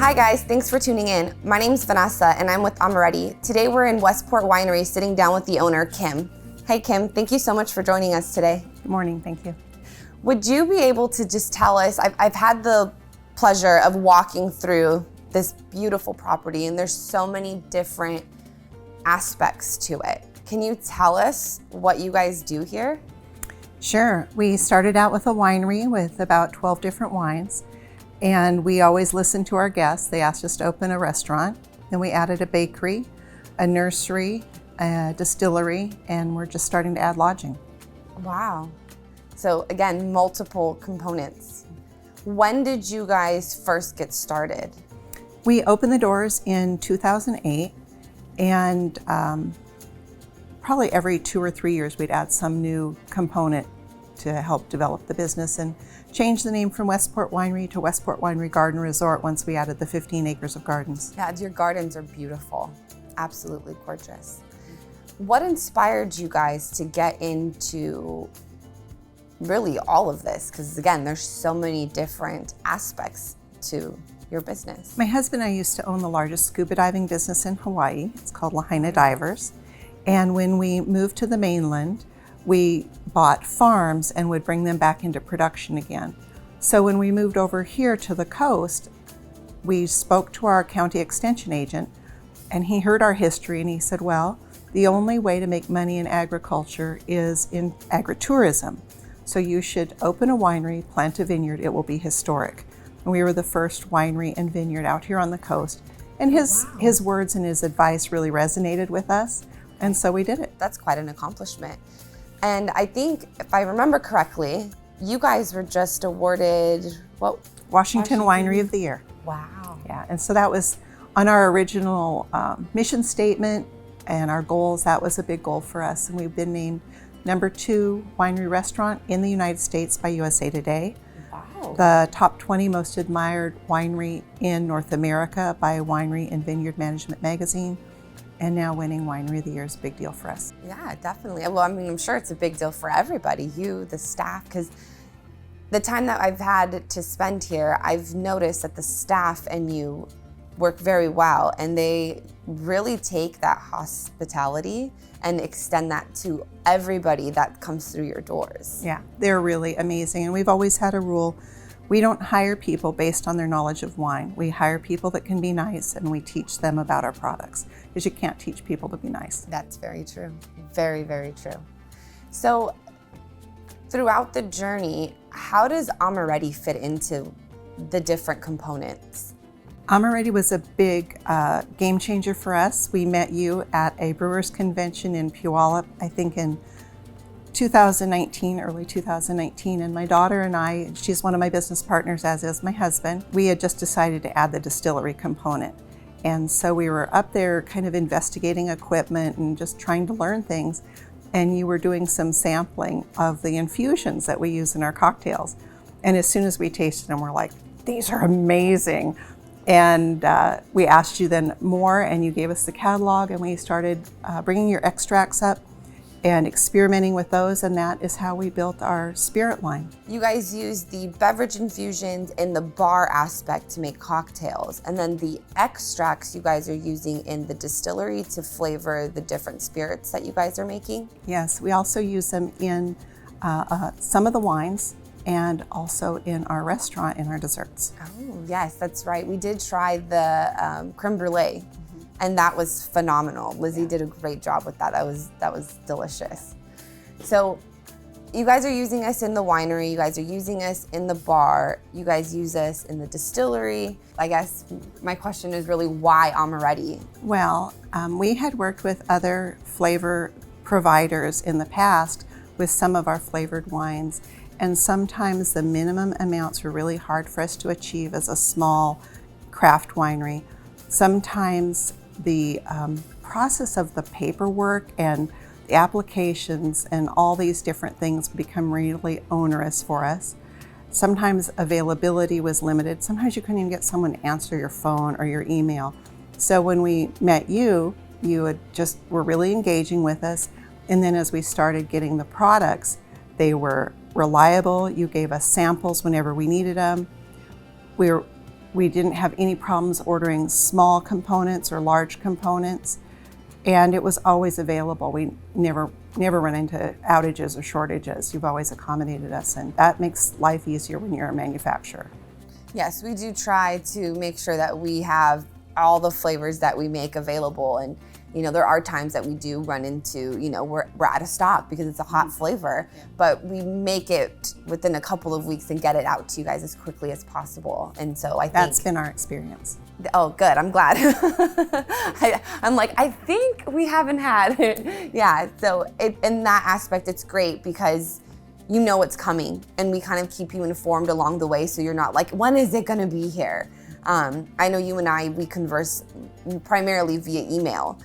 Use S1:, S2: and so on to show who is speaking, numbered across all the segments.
S1: Hi guys, thanks for tuning in. My name's Vanessa and I'm with Amoretti. Today we're in Westport Winery sitting down with the owner, Kim. Hey Kim, thank you so much for joining us today.
S2: Good morning, thank you.
S1: Would you be able to just tell us, I've had the pleasure of walking through this beautiful property and there's so many different aspects to it. Can you tell us what you guys do here?
S2: Sure, we started out with a winery with about 12 different wines. And we always listened to our guests. They asked us to open a restaurant. Then we added a bakery, a nursery, a distillery, and we're just starting to add lodging.
S1: Wow. So again, multiple components. When did you guys first get started?
S2: We opened the doors in 2008, and probably every 2 or 3 years we'd add some new component to help develop the business, and changed the name from Westport Winery to Westport Winery Garden Resort once we added the 15 acres of gardens.
S1: Yeah, your gardens are beautiful. Absolutely gorgeous. What inspired you guys to get into really all of this? Because again, there's so many different aspects to your business.
S2: My husband and I used to own the largest scuba diving business in Hawaii. It's called Lahaina Divers. And when we moved to the mainland, we bought farms and would bring them back into production again. So when we moved over here to the coast, we spoke to our county extension agent, and he heard our history and he said, well, the only way to make money in agriculture is in agritourism. So you should open a winery, plant a vineyard, it will be historic. And we were the first winery and vineyard out here on the coast. And his words and his advice really resonated with us. And so we did it.
S1: That's quite an accomplishment. And I think, if I remember correctly, you guys were just awarded, what?
S2: Washington Winery of the Year.
S1: Wow.
S2: Yeah, and so that was on our original mission statement and our goals. That was a big goal for us. And we've been named #2 winery restaurant in the United States by USA Today.
S1: Wow.
S2: The top 20 most admired winery in North America by Winery and Vineyard Management magazine. And now winning Winery of the Year is a big deal for us.
S1: Yeah, definitely. Well, I mean, I'm sure it's a big deal for everybody, you, the staff, because the time that I've had to spend here, I've noticed that the staff and you work very well, and they really take that hospitality and extend that to everybody that comes through your doors.
S2: Yeah, they're really amazing. And we've always had a rule. We don't hire people based on their knowledge of wine. We hire people that can be nice, and we teach them about our products, because you can't teach people to be nice.
S1: That's very true. Very, very true. So throughout the journey, how does Amoretti fit into the different components?
S2: Amoretti was a big game changer for us. We met you at a brewers convention in Puyallup, I think in 2019, early 2019, and my daughter and I, she's one of my business partners, as is my husband, we had just decided to add the distillery component. And so we were up there kind of investigating equipment and just trying to learn things. And you were doing some sampling of the infusions that we use in our cocktails. And as soon as we tasted them, we're like, these are amazing. And we asked you then more, and you gave us the catalog, and we started bringing your extracts up and experimenting with those, and that is how we built our spirit line.
S1: You guys use the beverage infusions in the bar aspect to make cocktails, and then the extracts you guys are using in the distillery to flavor the different spirits that you guys are making?
S2: Yes, we also use them in some of the wines and also in our restaurant in our desserts.
S1: Oh, yes, that's right. We did try the creme brulee. And that was phenomenal. Lizzie did a great job with that. That was delicious. So you guys are using us in the winery, you guys are using us in the bar, you guys use us in the distillery. I guess my question is really, why Amoretti?
S2: Well, we had worked with other flavor providers in the past with some of our flavored wines, and sometimes the minimum amounts were really hard for us to achieve as a small craft winery. Sometimes the process of the paperwork and the applications and all these different things become really onerous for us. Sometimes availability was limited. Sometimes you couldn't even get someone to answer your phone or your email. So when we met you, you were really engaging with us. And then as we started getting the products, they were reliable. You gave us samples whenever we needed them. We were We didn't have any problems ordering small components or large components, and it was always available. We never run into outages or shortages. You've always accommodated us, and that makes life easier when you're a manufacturer.
S1: Yes, we do try to make sure that we have all the flavors that we make available. And there are times that we do run into, we're out of stock because it's a hot flavor, but we make it within a couple of weeks and get it out to you guys as quickly as possible. And so I think
S2: that's been our experience.
S1: Oh, good. I'm glad. I'm like, I think we haven't had it. Yeah. So in that aspect, it's great because you know what's coming, and we kind of keep you informed along the way, so you're not like, when is it going to be here? I know you and we converse primarily via email,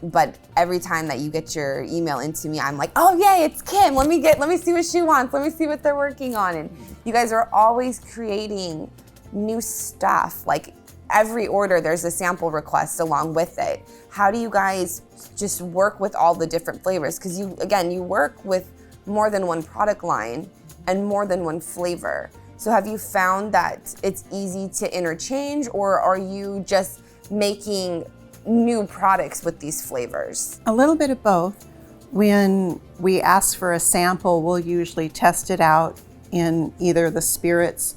S1: but every time that you get your email into me, I'm like, oh yay, it's Kim. Let me see what she wants. Let me see what they're working on. And you guys are always creating new stuff. Like every order, there's a sample request along with it. How do you guys just work with all the different flavors? Because you work with more than one product line and more than one flavor. So have you found that it's easy to interchange, or are you just making new products with these flavors?
S2: A little bit of both. When we ask for a sample, we'll usually test it out in either the spirits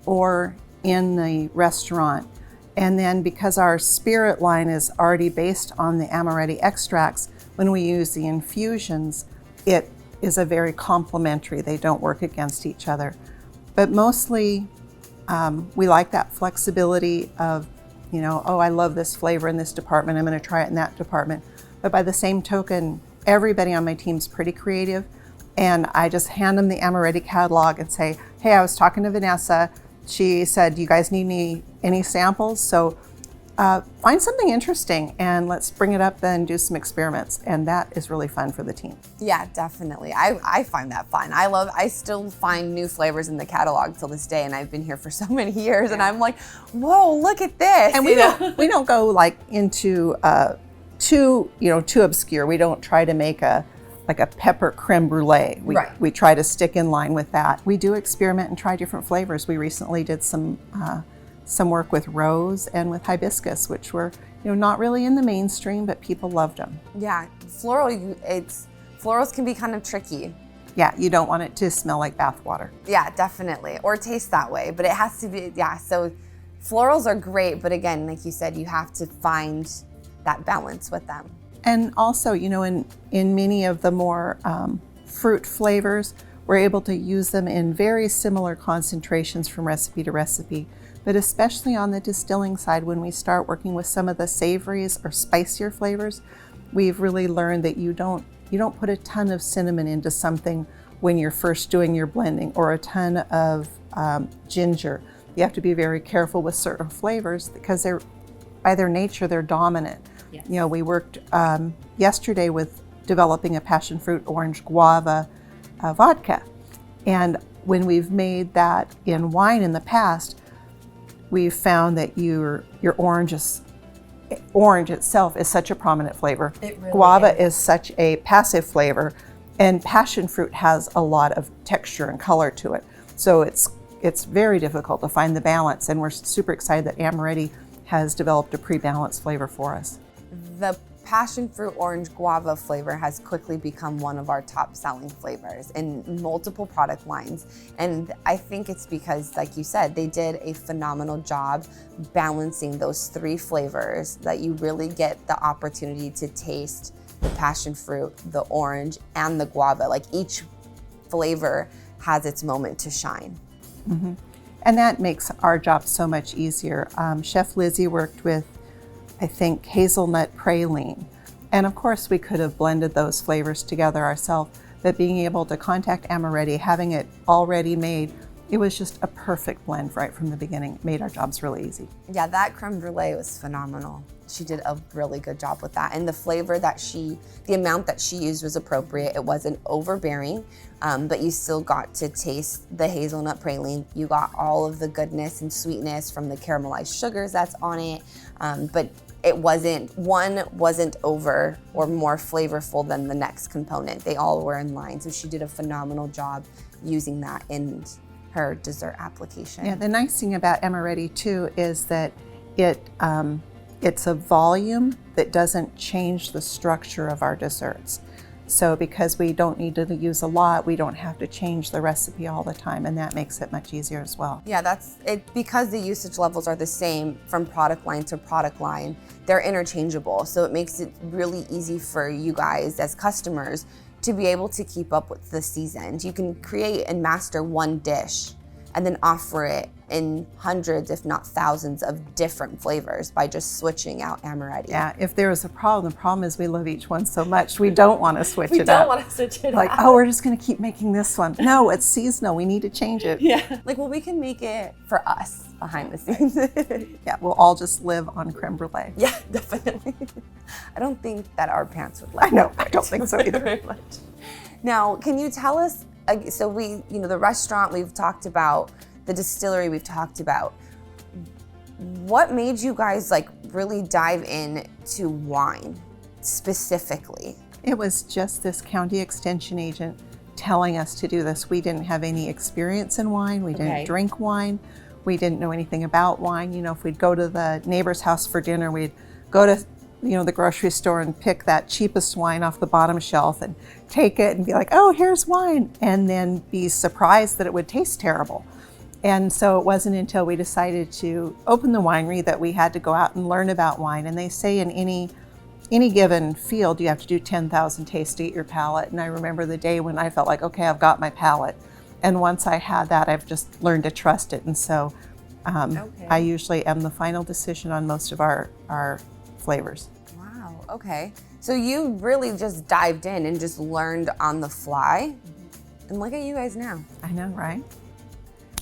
S2: or in the restaurant. And then because our spirit line is already based on the Amoretti Extracts, when we use the infusions, it is a very complementary. They don't work against each other. But mostly, we like that flexibility of, oh, I love this flavor in this department, I'm going to try it in that department. But by the same token, everybody on my team's pretty creative, and I just hand them the Amoretti catalog and say, hey, I was talking to Vanessa. She said, you guys need any samples? So find something interesting and let's bring it up and do some experiments. And that is really fun for the team.
S1: Yeah, definitely. I find that fun. I still find new flavors in the catalog till this day, and I've been here for so many years, and I'm like, whoa, look at this.
S2: And we don't go like into too obscure. We don't try to make a pepper creme brulee. We try to stick in line with that. We do experiment and try different flavors. We recently did some work with rose and with hibiscus, which were not really in the mainstream, but people loved them.
S1: Yeah, florals can be kind of tricky.
S2: Yeah, you don't want it to smell like bath water.
S1: Yeah, definitely, or taste that way, but it has to be, so florals are great, but again, like you said, you have to find that balance with them.
S2: And also, in many of the more fruit flavors, we're able to use them in very similar concentrations from recipe to recipe. But especially on the distilling side, when we start working with some of the savories or spicier flavors, we've really learned that you don't put a ton of cinnamon into something when you're first doing your blending, or a ton of ginger. You have to be very careful with certain flavors because by their nature, they're dominant. Yes. We worked yesterday with developing a passion fruit orange guava vodka. And when we've made that in wine in the past, we've found that your orange itself is such a prominent flavor.
S1: It really
S2: Guava is such a passive flavor, and passion fruit has a lot of texture and color to it. So it's very difficult to find the balance, and we're super excited that Amoretti has developed a pre-balanced flavor for us.
S1: The passion fruit orange guava flavor has quickly become one of our top selling flavors in multiple product lines. And I think it's because, like you said, they did a phenomenal job balancing those three flavors, that you really get the opportunity to taste the passion fruit, the orange, and the guava. Like each flavor has its moment to shine.
S2: Mm-hmm. And that makes our job so much easier. Chef Lizzie worked with, I think, hazelnut praline. And of course, we could have blended those flavors together ourselves, but being able to contact Amoretti, having it already made, it was just a perfect blend right from the beginning. It made our jobs really easy.
S1: Yeah, that creme brulee was phenomenal. She did a really good job with that. And the flavor the amount that she used was appropriate. It wasn't overbearing, but you still got to taste the hazelnut praline. You got all of the goodness and sweetness from the caramelized sugars that's on it, but one wasn't over or more flavorful than the next component. They all were in line. So she did a phenomenal job using that, and her dessert application.
S2: Yeah, the nice thing about Amoretti too is that it's a volume that doesn't change the structure of our desserts. So because we don't need to use a lot, we don't have to change the recipe all the time, and that makes it much easier as well.
S1: Yeah, that's it. Because the usage levels are the same from product line to product line, they're interchangeable. So it makes it really easy for you guys as customers to be able to keep up with the seasons. You can create and master one dish and then offer it in hundreds, if not thousands, of different flavors by just switching out Amoretti.
S2: Yeah, if there is a problem, the problem is we love each one so much, we don't want to switch it up.
S1: We don't want to switch it
S2: like,
S1: up.
S2: oh, we're just going to keep making this one. No, it's seasonal. We need to change it.
S1: Yeah. Like, well, we can make it for us behind the scenes.
S2: Yeah, we'll all just live on creme brulee.
S1: Yeah, definitely. I don't think that our pants would like
S2: I know, I don't think so either.
S1: very much. Now, can you tell us, so we, the restaurant we've talked about, the distillery we've talked about. What made you guys like really dive in to wine specifically?
S2: It was just this county extension agent telling us to do this. We didn't have any experience in wine. We didn't drink wine. We didn't know anything about wine. If we'd go to the neighbor's house for dinner, we'd go to the grocery store and pick that cheapest wine off the bottom shelf and take it and be like, oh, here's wine, and then be surprised that it would taste terrible. And so it wasn't until we decided to open the winery that we had to go out and learn about wine. And they say in any given field, you have to do 10,000 tastes to get your palate. And I remember the day when I felt like, okay, I've got my palate. And once I had that, I've just learned to trust it. And so I usually am the final decision on most of our flavors.
S1: Wow, okay. So you really just dived in and just learned on the fly. And look at you guys now.
S2: I know, right?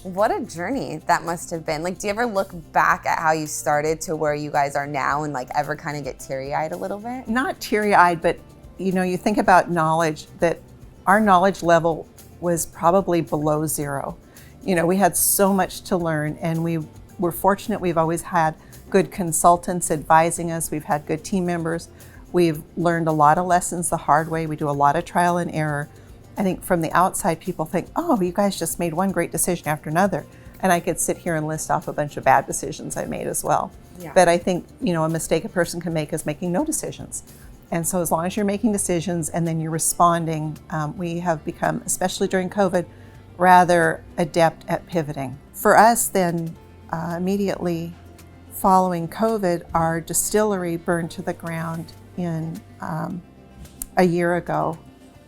S1: What a journey that must have been. Like, do you ever look back at how you started to where you guys are now and like ever kind of get teary-eyed a little bit?
S2: Not teary-eyed, but you think about knowledge, that our knowledge level was probably below zero. We had so much to learn, and we were fortunate. We've always had good consultants advising us. We've had good team members. We've learned a lot of lessons the hard way. We do a lot of trial and error. I think from the outside, people think, oh, you guys just made one great decision after another. And I could sit here and list off a bunch of bad decisions I made as well. Yeah. But I think, a mistake a person can make is making no decisions. And so as long as you're making decisions and then you're responding, we have become, especially during COVID, rather adept at pivoting. For us then, immediately following COVID, our distillery burned to the ground in a year ago.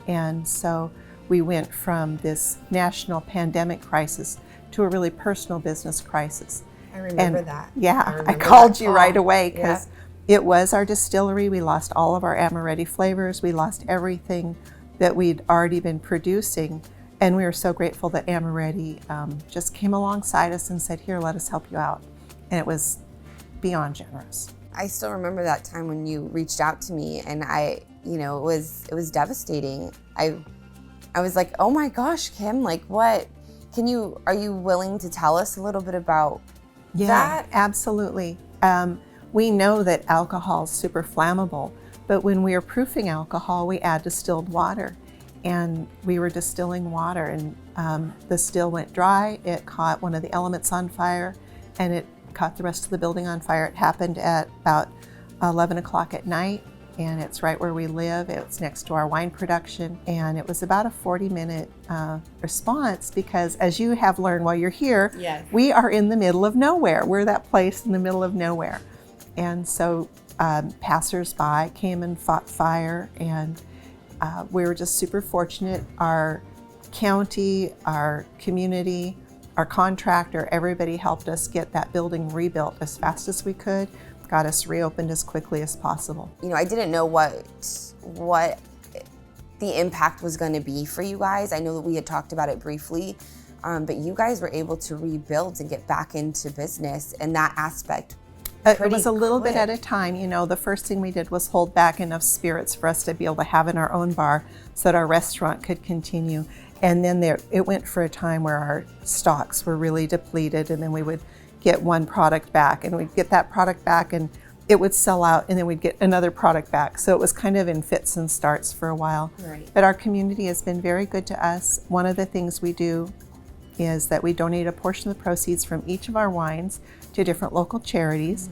S2: And so we went from this national pandemic crisis to a really personal business crisis.
S1: I remember that.
S2: Yeah, I called you right away because it was our distillery. We lost all of our Amoretti flavors. We lost everything that we'd already been producing. And we were so grateful that Amoretti just came alongside us and said, here, let us help you out. And it was beyond generous.
S1: I still remember that time when you reached out to me, and it was devastating. I was like, oh my gosh, Kim, like what? Are you willing to tell us a little bit about that?
S2: Yeah, absolutely. We know that alcohol is super flammable, but when we are proofing alcohol, we add distilled water. And we were distilling water, and the still went dry. It caught one of the elements on fire, and it caught the rest of the building on fire. It happened at about 11 o'clock at night, and it's right where we live. It's next to our wine production, and it was about a 40-minute response because, as you have learned while you're here, we are in the middle of nowhere. We're that place in the middle of nowhere. And so passers-by came and fought fire, and we were just super fortunate. Our county, our community, our contractor, everybody helped us get that building rebuilt as fast as we could, got us reopened as quickly as possible.
S1: I didn't know what the impact was going to be for you guys. I know that we had talked about it briefly, but you guys were able to rebuild and get back into business in that aspect.
S2: It was a little bit at a time. The first thing we did was hold back enough spirits for us to be able to have in our own bar so that our restaurant could continue. And then it went for a time where our stocks were really depleted, and then we would get one product back, and we'd get that product back, and it would sell out, and then we'd get another product back. So it was kind of in fits and starts for a while.
S1: Right.
S2: But our community has been very good to us. One of the things we do is that we donate a portion of the proceeds from each of our wines to different local charities.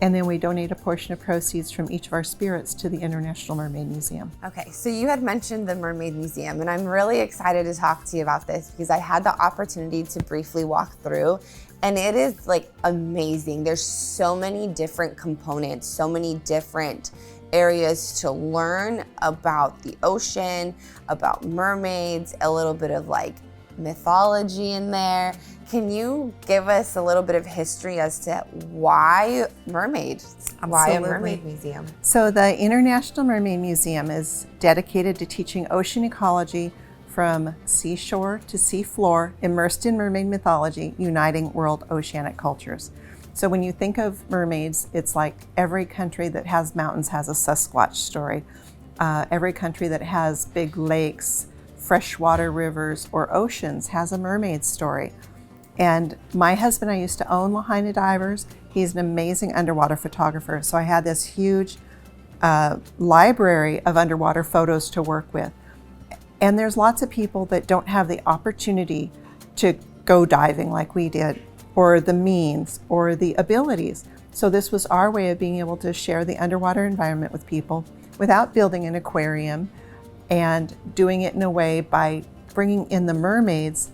S2: And then we donate a portion of proceeds from each of our spirits to the International Mermaid Museum.
S1: Okay, so you had mentioned the Mermaid Museum, and I'm really excited to talk to you about this because I had the opportunity to briefly walk through, and it is like amazing. There's so many different components, so many different areas to learn about the ocean, about mermaids, a little bit of like mythology in there. Can you give us a little bit of history as to why mermaids? Why a mermaid museum?
S2: So the International Mermaid Museum is dedicated to teaching ocean ecology from seashore to seafloor, immersed in mermaid mythology, uniting world oceanic cultures. So when you think of mermaids, it's like every country that has mountains has a Sasquatch story. Every country that has big lakes, freshwater rivers, or oceans has a mermaid story. And my husband, I used to own Lahaina Divers. He's an amazing underwater photographer. So I had this huge library of underwater photos to work with. And there's lots of people that don't have the opportunity to go diving like we did, or the means, or the abilities. So this was our way of being able to share the underwater environment with people without building an aquarium, and doing it in a way by bringing in the mermaids.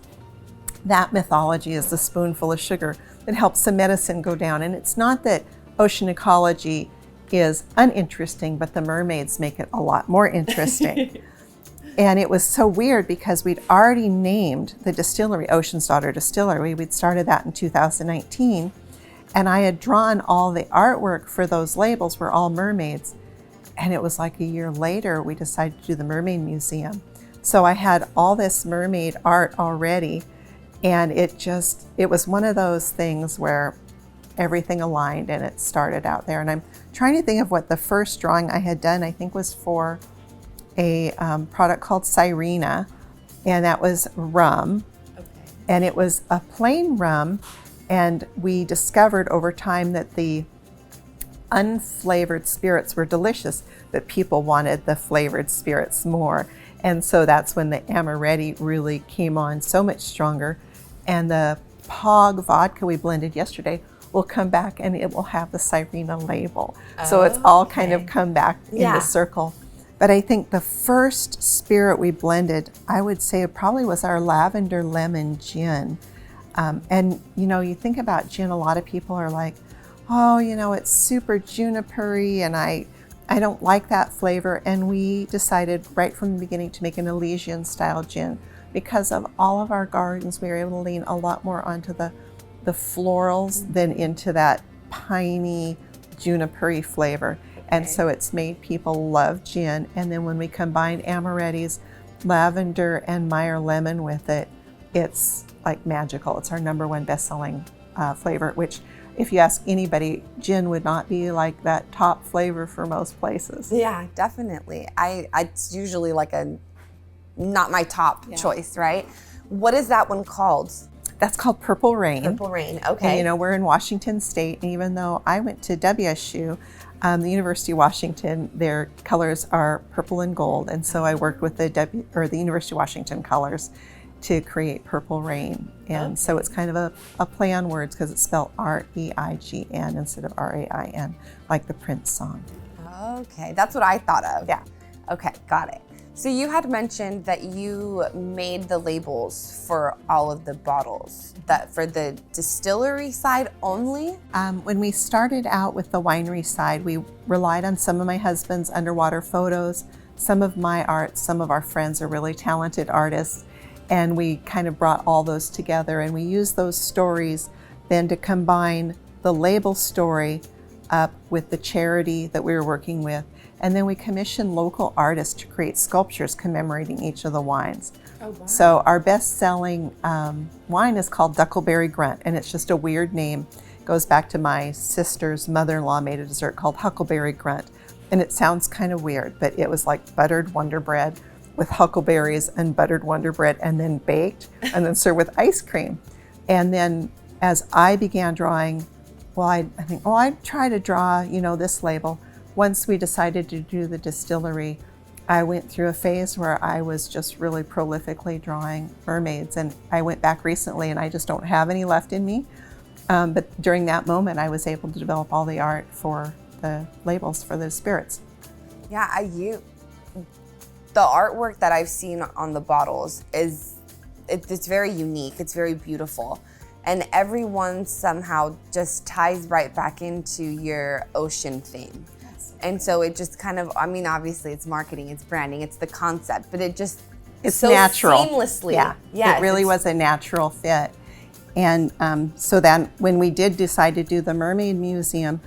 S2: That mythology is the spoonful of sugar that helps the medicine go down. And it's not that ocean ecology is uninteresting, but the mermaids make it a lot more interesting. And it was so weird because we'd already named the distillery Ocean's Daughter Distillery. We'd started that in 2019. And I had drawn all the artwork for those labels were all mermaids. And it was like a year later, we decided to do the Mermaid Museum. So I had all this mermaid art already. And it was one of those things where everything aligned and it started out there. And I'm trying to think of what the first drawing I had done, I think was for a product called Sirena, and that was rum. Okay. And it was a plain rum, and we discovered over time that the unflavored spirits were delicious, but people wanted the flavored spirits more. And so that's when the Amoretti really came on so much stronger. And the Pog vodka we blended yesterday will come back and it will have the Sirena label. So it's all kind of come back in the circle. But I think the first spirit we blended, I would say it probably was our lavender lemon gin. And you know, you think about gin, a lot of people are like, oh, you know, it's super junipery and I don't like that flavor. And we decided right from the beginning to make an Elysian style gin. Because of all of our gardens, we were able to lean a lot more onto the florals than into that piney junipery flavor. Okay. And so it's made people love gin. And then when we combine Amoretti's lavender and Meyer lemon with it, it's like magical. It's our #1 best-selling flavor, which if you ask anybody, gin would not be like that top flavor for most places.
S1: Yeah, definitely. It's usually like not my top choice, right? What is that one called?
S2: That's called Purple Rain.
S1: Purple Rain, okay.
S2: And you know, we're in Washington State, and even though I went to WSU, the University of Washington, their colors are purple and gold, and so I worked with the University of Washington colors to create Purple Rain. And so it's kind of a play on words because it's spelled R-E-I-G-N instead of R-A-I-N, like the Prince song.
S1: Okay, that's what I thought of.
S2: Yeah.
S1: Okay, got it. So you had mentioned that you made the labels for all of the bottles, that for the distillery side only?
S2: When we started out with the winery side, we relied on some of my husband's underwater photos, some of my art. Some of our friends are really talented artists, and we kind of brought all those together, and we used those stories then to combine the label story up with the charity that we were working with. And then we commissioned local artists to create sculptures commemorating each of the wines. Oh, wow. So our best-selling wine is called Duckleberry Grunt, and it's just a weird name. It goes back to my sister's mother-in-law made a dessert called Huckleberry Grunt. And it sounds kind of weird, but it was like buttered Wonder Bread with huckleberries and buttered Wonder Bread, and then baked and then served with ice cream. And then as I began drawing, I think, I'd try to draw, this label. Once we decided to do the distillery, I went through a phase where I was just really prolifically drawing mermaids, and I went back recently and I just don't have any left in me. But during that moment, I was able to develop all the art for the labels for the spirits.
S1: Yeah, the artwork that I've seen on the bottles it's very unique. It's very beautiful. And everyone somehow just ties right back into your ocean theme. Yes. And so it just kind of, I mean, obviously it's marketing, it's branding, it's the concept, but it's so
S2: natural.
S1: Seamlessly.
S2: Yeah, it really was a natural fit. And so then when we did decide to do the Mermaid Museum,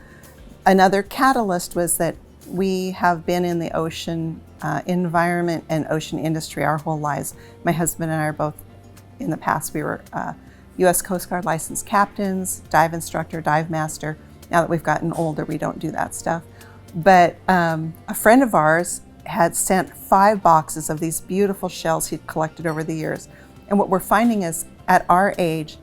S2: another catalyst was that we have been in the ocean environment and ocean industry our whole lives. My husband and I are both, in the past, we were U.S. Coast Guard licensed captains, dive instructor, dive master. Now that we've gotten older, we don't do that stuff. But a friend of ours had sent 5 boxes of these beautiful shells he'd collected over the years. And what we're finding is, at our age,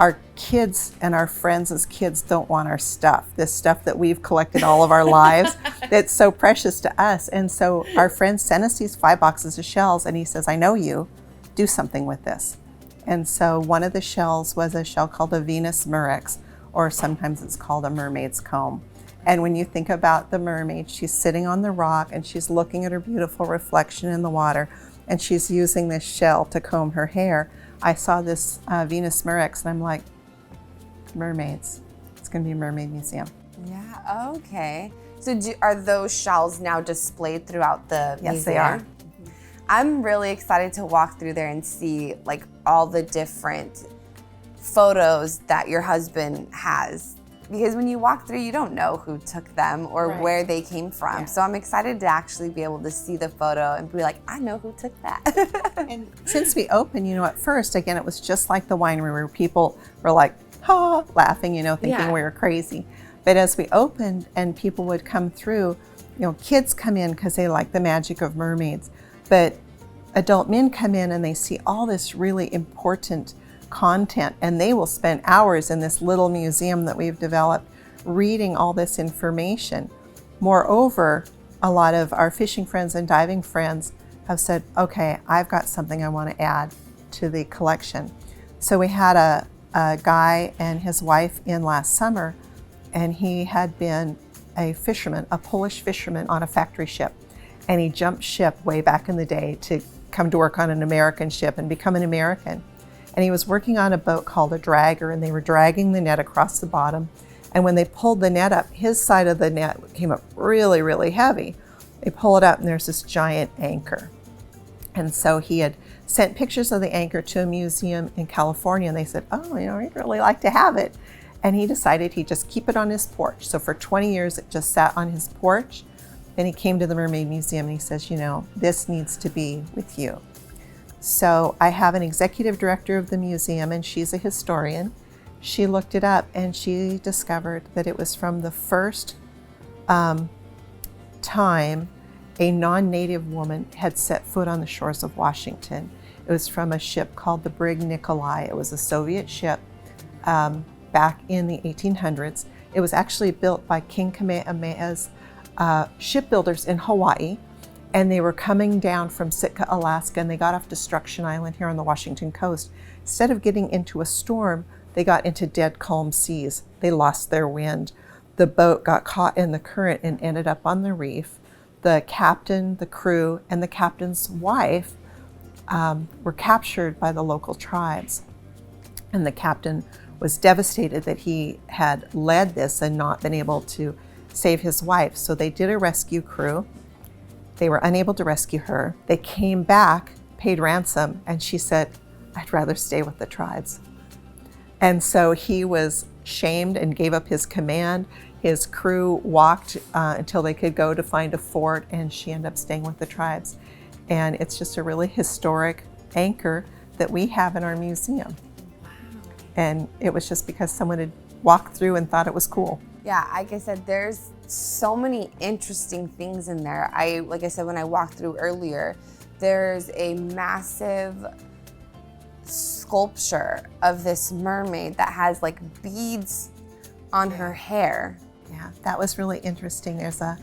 S2: our kids and our friends as kids don't want our stuff, this stuff that we've collected all of our lives that's so precious to us. And so our friend sent us these 5 boxes of shells, and he says, I know you, do something with this. And so one of the shells was a shell called a Venus murex, or sometimes it's called a mermaid's comb. And when you think about the mermaid, she's sitting on the rock and she's looking at her beautiful reflection in the water, and she's using this shell to comb her hair. I saw this Venus murex and I'm like, mermaids. It's going to be a mermaid museum.
S1: Yeah, okay. So are those shells now displayed throughout the museum?
S2: Yes, they are.
S1: I'm really excited to walk through there and see like all the different photos that your husband has. Because when you walk through, you don't know who took them or where they came from. Yeah. So I'm excited to actually be able to see the photo and be like, I know who took that.
S2: And since we opened, at first, again, it was just like the winery where people were like, ha, laughing, thinking we were crazy. But as we opened and people would come through, kids come in because they like the magic of mermaids. But adult men come in and they see all this really important content, and they will spend hours in this little museum that we've developed reading all this information. Moreover, a lot of our fishing friends and diving friends have said, okay, I've got something I want to add to the collection. So we had a guy and his wife in last summer, and he had been a fisherman, a Polish fisherman on a factory ship. And he jumped ship way back in the day to come to work on an American ship and become an American. And he was working on a boat called a dragger, and they were dragging the net across the bottom. And when they pulled the net up, his side of the net came up really, really heavy. They pull it up and there's this giant anchor. And so he had sent pictures of the anchor to a museum in California, and they said, oh, we'd really like to have it. And he decided he'd just keep it on his porch. So for 20 years, it just sat on his porch. Then he came to the Mermaid Museum and he says, this needs to be with you. So I have an executive director of the museum, and she's a historian. She looked it up and she discovered that it was from the first time a non-native woman had set foot on the shores of Washington. It was from a ship called the Brig Nikolai. It was a Soviet ship back in the 1800s. It was actually built by King Kamehameha's shipbuilders in Hawaii. And they were coming down from Sitka, Alaska, and they got off Destruction Island here on the Washington coast. Instead of getting into a storm, they got into dead calm seas. They lost their wind. The boat got caught in the current and ended up on the reef. The captain, the crew, and the captain's wife were captured by the local tribes. And the captain was devastated that he had led this and not been able to save his wife. So they did a rescue crew. They were unable to rescue her. They came back, paid ransom, and she said, I'd rather stay with the tribes. And so he was shamed and gave up his command. His crew walked until they could go to find a fort, and she ended up staying with the tribes. And it's just a really historic anchor that we have in our museum. Wow. And it was just because someone had walked through and thought it was cool.
S1: Yeah, like I said, there's so many interesting things in there. Like I said, when I walked through earlier, there's a massive sculpture of this mermaid that has like beads on her hair.
S2: Yeah, that was really interesting. There's a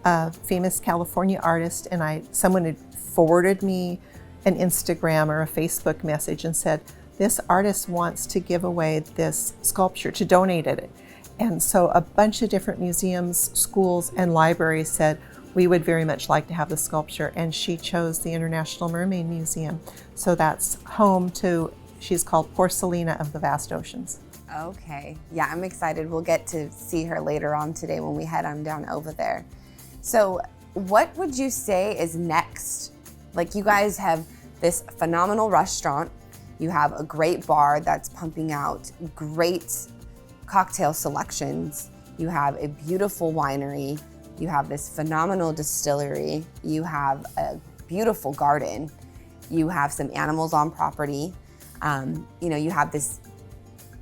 S2: a famous California artist, and someone had forwarded me an Instagram or a Facebook message and said, this artist wants to give away this sculpture, to donate it. And so a bunch of different museums, schools, and libraries said, we would very much like to have the sculpture, and she chose the International Mermaid Museum. So that's home to, she's called Porcelina of the Vast Oceans.
S1: Okay, yeah, I'm excited. We'll get to see her later on today when we head on down over there. So what would you say is next? Like, you guys have this phenomenal restaurant, you have a great bar that's pumping out great cocktail selections, you have a beautiful winery, you have this phenomenal distillery, you have a beautiful garden, you have some animals on property, you have this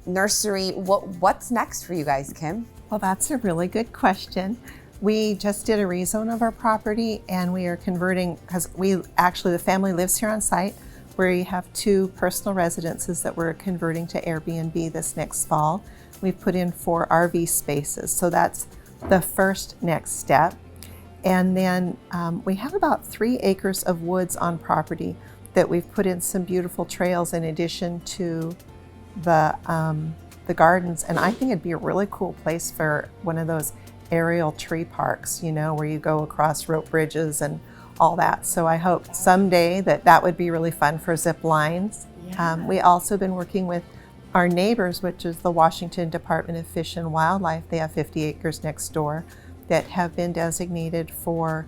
S1: nursery. What's next for you guys, Kim?
S2: Well, that's a really good question. We just did a rezone of our property, and we are converting, because the family lives here on site. We have 2 personal residences that we're converting to Airbnb this next fall. We've put in 4 RV spaces, so that's the first next step. And then we have about 3 acres of woods on property that we've put in some beautiful trails in addition to the gardens. And I think it'd be a really cool place for one of those aerial tree parks, where you go across rope bridges and all that. So I hope someday that would be really fun for zip lines.
S1: Yeah.
S2: We also been working with our neighbors, which is the Washington Department of Fish and Wildlife. They have 50 acres next door that have been designated for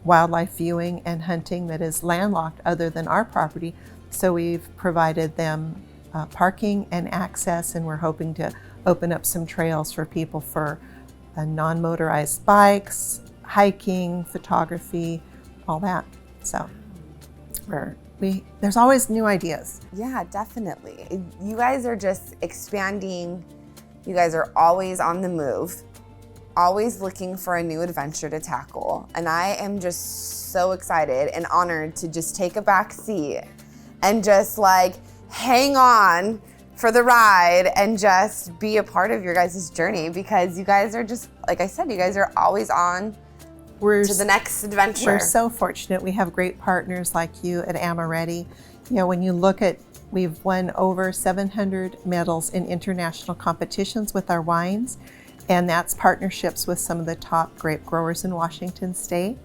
S2: wildlife viewing and hunting that is landlocked other than our property. So we've provided them parking and access, and we're hoping to open up some trails for people for non-motorized bikes, hiking, photography, all that. So there's always new ideas.
S1: Yeah, definitely. You guys are just expanding. You guys are always on the move, always looking for a new adventure to tackle. And I am just so excited and honored to just take a back seat and just hang on for the ride and just be a part of your guys' journey, because you guys are just, like I said, you guys are always on to the next adventure.
S2: We're so fortunate. We have great partners like you at Amoretti. When you look at, we've won over 700 medals in international competitions with our wines, and that's partnerships with some of the top grape growers in Washington State.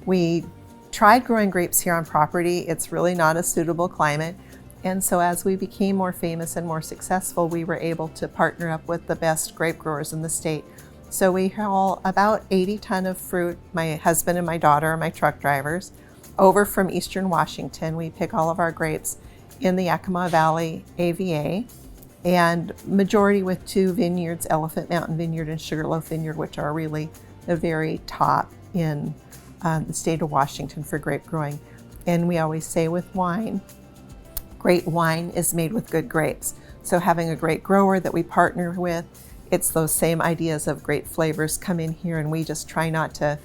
S2: We tried growing grapes here on property. It's really not a suitable climate. And so as we became more famous and more successful, we were able to partner up with the best grape growers in the state. So we haul about 80 ton of fruit, my husband and my daughter are my truck drivers, over from Eastern Washington. We pick all of our grapes in the Yakima Valley AVA, and majority with 2 vineyards, Elephant Mountain Vineyard and Sugarloaf Vineyard, which are really the very top in the state of Washington for grape growing. And we always say with wine, great wine is made with good grapes. So having a great grower that we partner with, it's those same ideas of great flavors come in here, and we just try not to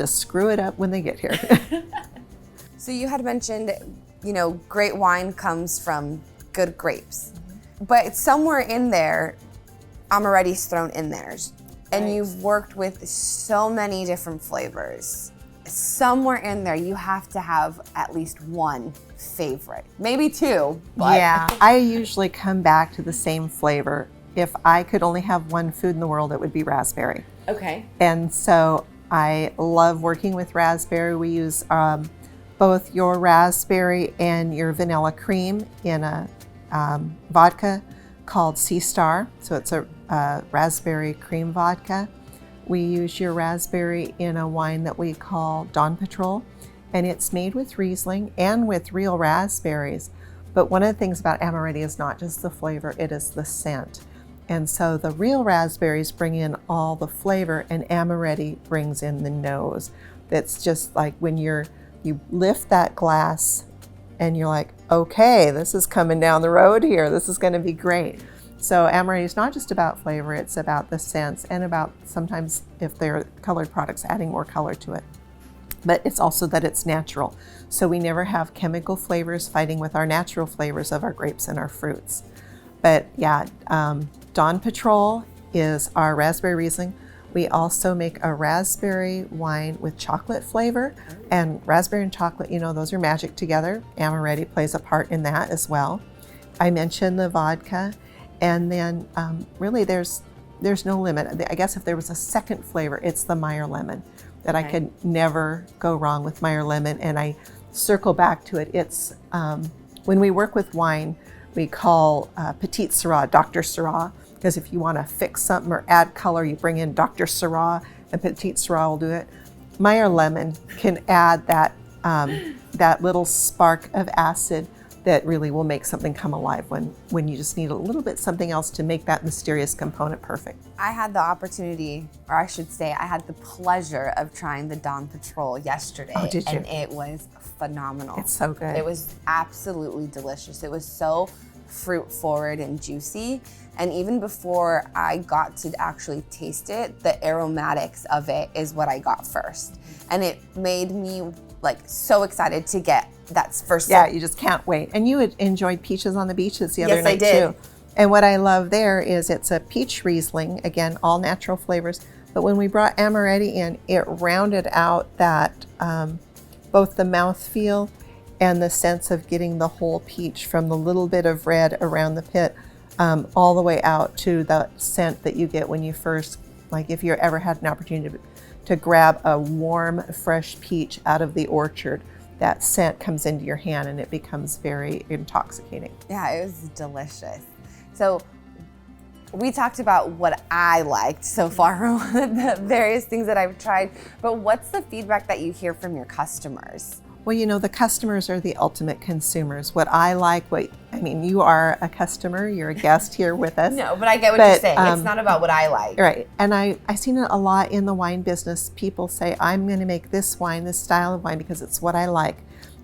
S2: screw it up when they get here.
S1: So you had mentioned, great wine comes from good grapes, but somewhere in there, Amoretti's thrown in there, and
S2: Right.
S1: You've worked with so many different flavors. Somewhere in there, you have to have at least one favorite, maybe 2. But
S2: Yeah, I usually come back to the same flavor. If I could only have one food in the world, it would be raspberry.
S1: Okay.
S2: And so I love working with raspberry. We use both your raspberry and your vanilla cream in a vodka called Sea Star. So it's a raspberry cream vodka. We use your raspberry in a wine that we call Dawn Patrol, and it's made with Riesling and with real raspberries. But one of the things about Amoretti is not just the flavor, it is the scent. And so the real raspberries bring in all the flavor, and Amoretti brings in the nose. That's just like when you lift that glass and you're like, okay, this is coming down the road here. This is going to be great. So Amoretti is not just about flavor, it's about the scents, and about sometimes, if they're colored products, adding more color to it. But it's also that it's natural. So we never have chemical flavors fighting with our natural flavors of our grapes and our fruits. But yeah, Dawn Patrol is our raspberry Riesling. We also make a raspberry wine with chocolate flavor, and raspberry and chocolate, those are magic together. Amoretti plays a part in that as well. I mentioned the vodka, and then really there's no limit. I guess if there was a second flavor, it's the Meyer lemon that I could never go wrong with Meyer lemon, and I circle back to it. It's when we work with wine, we call Petite Syrah Dr. Syrah, because if you want to fix something or add color, you bring in Dr. Syrah, and Petite Syrah will do it. Meyer lemon can add that little spark of acid that really will make something come alive when you just need a little bit something else to make that mysterious component perfect.
S1: I had the opportunity, or I should say, I had the pleasure of trying the Dawn Patrol yesterday.
S2: Oh, did you?
S1: And it was phenomenal.
S2: It's so good.
S1: It was absolutely delicious. It was so fruit forward and juicy. And even before I got to actually taste it, the aromatics of it is what I got first. And it made me so excited to get that first
S2: Yeah,
S1: sip.
S2: you just can't wait. And you had enjoyed Peaches on the Beaches the other
S1: Yes, I
S2: night
S1: did.
S2: too. And what I love there is it's a peach Riesling, again, all natural flavors. But when we brought Amoretti in, it rounded out that both the mouthfeel and the sense of getting the whole peach from the little bit of red around the pit all the way out to the scent that you get when you first, if you ever had an opportunity to grab a warm, fresh peach out of the orchard, that scent comes into your hand and it becomes very intoxicating.
S1: Yeah, it was delicious. So we talked about what I liked so far from the various things that I've tried, but what's the feedback that you hear from your customers?
S2: Well, the customers are the ultimate consumers. What I like, you are a customer, you're a guest here with us.
S1: No, but I get what you're saying. It's not about what I like.
S2: Right. And I've seen it a lot in the wine business. People say, I'm going to make this wine, this style of wine, because it's what I like.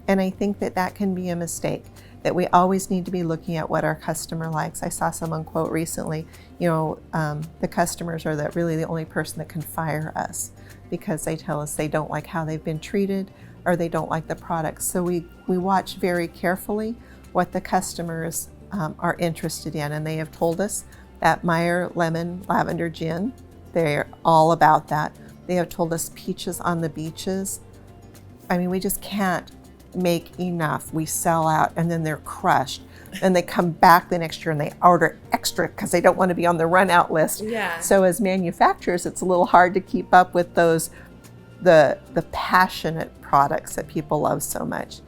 S2: And I think that can be a mistake, that we always need to be looking at what our customer likes. I saw someone quote recently, the customers are really the only person that can fire us, because they tell us they don't like how they've been treated or they don't like the products. So we watch very carefully what the customers are interested in. And they have told us that Meyer Lemon Lavender Gin, they're all about that. They have told us Peaches on the Beaches. We just can't make enough. We sell out and then they're crushed. And they come back the next year and they order extra because they don't want to be on the run out list.
S1: Yeah.
S2: So as manufacturers, it's a little hard to keep up with those, the passionate products that people love so much.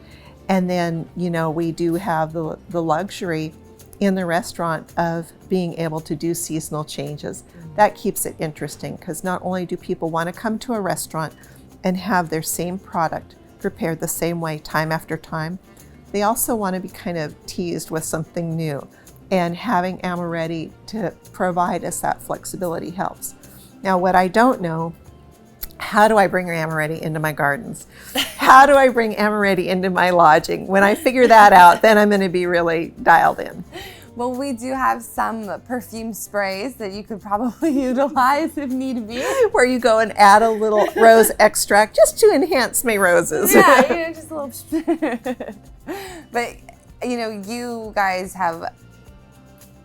S2: And then, we do have the luxury in the restaurant of being able to do seasonal changes. That keeps it interesting, because not only do people want to come to a restaurant and have their same product prepared the same way time after time, they also want to be kind of teased with something new. And having Amoretti to provide us that flexibility helps. Now, what I don't know, how do I bring Amoretti into my gardens? How do I bring Amoretti into my lodging? When I figure that out, then I'm going to be really dialed in.
S1: Well, we do have some perfume sprays that you could probably utilize if need be.
S2: Where you go and add a little rose extract just to enhance my roses.
S1: Yeah, just a little. But, you guys have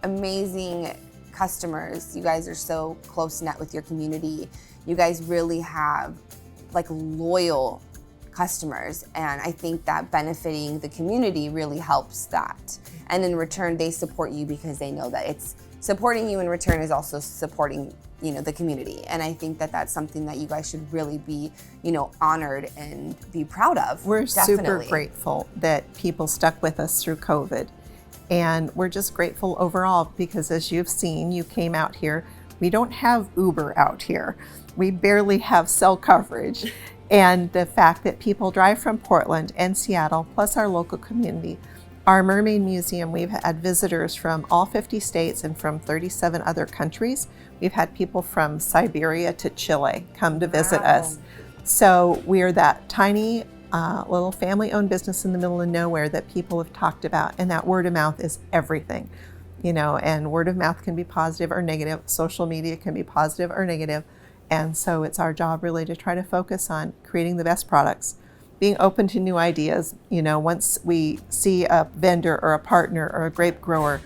S1: amazing customers. You guys are so close knit with your community. You guys really have loyal customers, and I think that benefiting the community really helps that. And in return, they support you because they know that it's supporting you in return is also supporting, the community. And I think that that's something that you guys should really be, honored and be proud of.
S2: We're
S1: Definitely.
S2: super grateful that people stuck with us through COVID. And we're just grateful overall because, as you've seen, you came out here. We don't have Uber out here. We barely have cell coverage. And the fact that people drive from Portland and Seattle, plus our local community, our Mermaid Museum, we've had visitors from all 50 states and from 37 other countries. We've had people from Siberia to Chile come to visit us. So we're that tiny little family-owned business in the middle of nowhere that people have talked about, and that word of mouth is everything. And word of mouth can be positive or negative. Social media can be positive or negative. And so it's our job really to try to focus on creating the best products, being open to new ideas. Once we see a vendor or a partner or a grape grower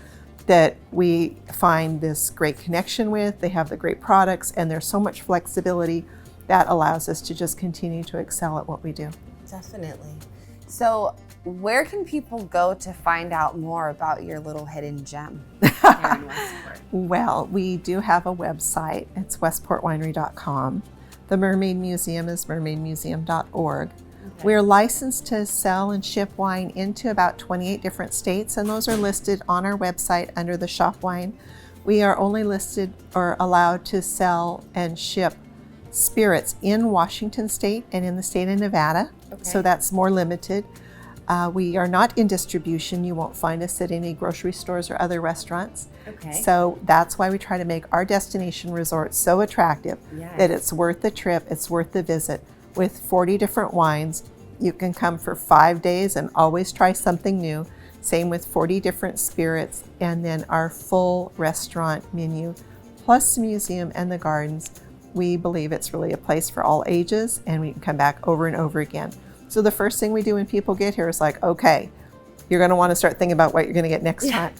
S2: that we find this great connection with. They have the great products, and there's so much flexibility that allows us to just continue to excel at what we do.
S1: Definitely. So where can people go to find out more about your little hidden gem here in Westport?
S2: Well, we do have a website. It's westportwinery.com. The Mermaid Museum is mermaidmuseum.org. Okay. We're licensed to sell and ship wine into about 28 different states, and those are listed on our website under the shop wine. We are only listed or allowed to sell and ship spirits in Washington State and in the state of Nevada, so that's more limited. We are not in distribution. You won't find us at any grocery stores or other restaurants. So that's why we try to make our destination resort so attractive that it's worth the trip, it's worth the visit. With 40 different wines, you can come for 5 days and always try something new. Same with 40 different spirits, and then our full restaurant menu, plus the museum and the gardens. We believe it's really a place for all ages, and we can come back over and over again. So the first thing we do when people get here is like, okay, you're going to want to start thinking about what you're going to get next time.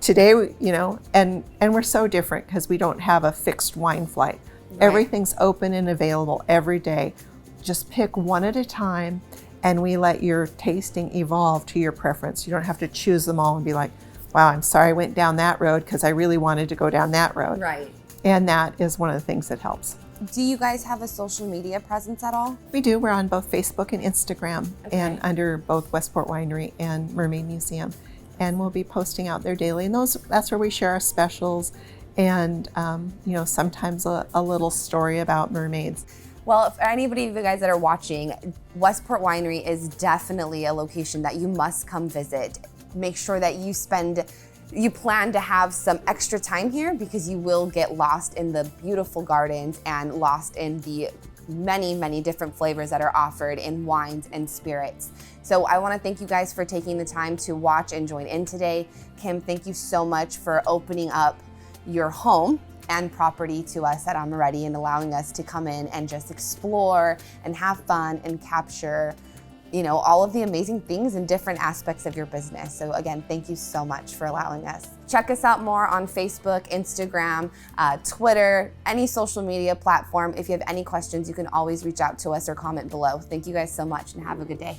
S2: Today, you know, and we're so different because we don't have a fixed wine flight. Everything's open and available every day. Just pick one at a time, and we let your tasting evolve to your preference. You don't have to choose them all and be like, wow, I'm sorry I went down that road because I really wanted to go down that road. And that is one of the things that helps.
S1: Do you guys have a social media presence at all?
S2: We do. We're on both Facebook and Instagram, and under both Westport Winery and Mermaid Museum. And we'll be posting out there daily. And that's where we share our specials and, you know, sometimes a little story about mermaids.
S1: Well, for anybody of you guys that are watching, Westport Winery is definitely a location that you must come visit. Make sure that you plan to have some extra time here, because you will get lost in the beautiful gardens and lost in the many, many different flavors that are offered in wines and spirits. So I want to thank you guys for taking the time to watch and join in today. Kim, thank you so much for opening up your home and property to us at Amoretti and allowing us to come in and just explore and have fun and capture, you know, all of the amazing things and different aspects of your business. So again, thank you so much for allowing us. Check us out more on Facebook, Instagram, Twitter, any social media platform. If you have any questions, you can always reach out to us or comment below. Thank you guys so much and have a good day.